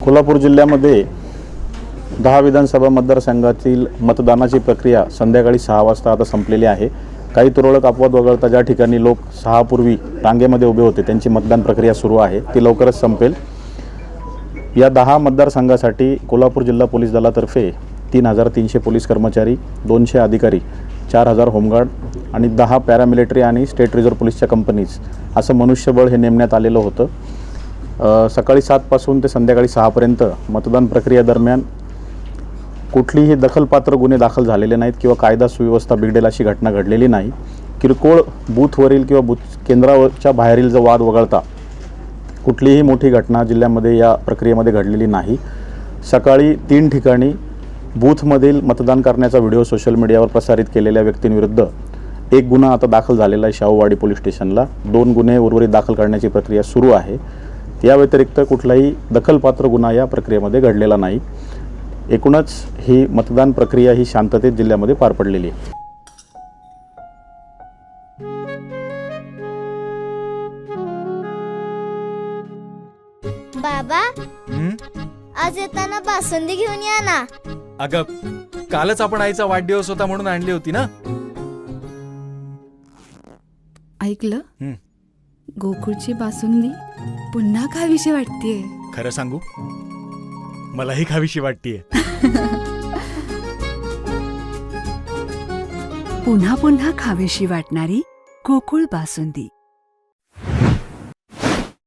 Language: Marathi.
कोल्हापूर जिल्ह्यामध्ये 10 विधानसभा मतदारसंघातील मतदानाची प्रक्रिया संध्याकाळी 6 वाजता आता संपलेली आहे। काही तुरळक अपवाद वगळता ज्या ठिकाणी लोक 6 पूर्वी रांगेमध्ये उभे होते त्यांची मतदान प्रक्रिया सुरू आहे, ती लवकरच संपेल। या 10 मतदारसंघासाठी कोल्हापूर जिल्हा पोलीस दलातर्फे 3300 पोलीस कर्मचारी, 200 अधिकारी, 4000 होमगार्ड आणि 10 पॅरामिलिटरी आणि स्टेट रिझर्व्ह पोलीसच्या कंपनीज असं मनुष्यबळ हे नेमण्यात आलेलं होतं। सकाळी 7 पासून ते संध्याकाळी 6 पर्यंत मतदान प्रक्रिया दरम्यान कुठलीही दखलपात्र गुन्हे दाखल झालेले नाहीत किंवा कायदा सुव्यवस्था बिघडेल अशी घटना घडलेली नाही। किरकोळ बूथवरील किंवा बूथ केंद्रावरच्या बाहेरील जो वाद वगळता कुठलीही मोठी घटना जिल्ह्यामध्ये या प्रक्रियेमध्ये घडलेली नाही। सकाळी 3 ठिकाणी बूथमधील मतदान करण्याचा व्हिडिओ सोशल मीडियावर प्रसारित केलेल्या व्यक्तींविरुद्ध एक गुन्हा आता दाखल झालेला आहे शाहूवाडी पोलीस स्टेशनला। 2 गुन्हे उर्वरित दाखल करण्याची प्रक्रिया सुरू आहे। या व्यतिरिक्त कुठलाही दखलपात्र गुन्हा या प्रक्रियेमध्ये घडलेला नाही। एकूणच ही मतदान प्रक्रिया ही शांततेत जिल्ह्यामध्ये पार पडलेली आहे। बाबा, आज येताना बासुंदी घेऊन या ना। अगं, कालच आपण आईचा वाढदिवस होता म्हणून आणली होती ना। ऐकलं, गोकुळची बासुंदी पुन्हा खावीशी वाटतेय। खरं सांगू, मलाही खावीशी वाटतेय। पुन्हा पुन्हा खावीशी वाटणारी गोकुळ बासुंदी।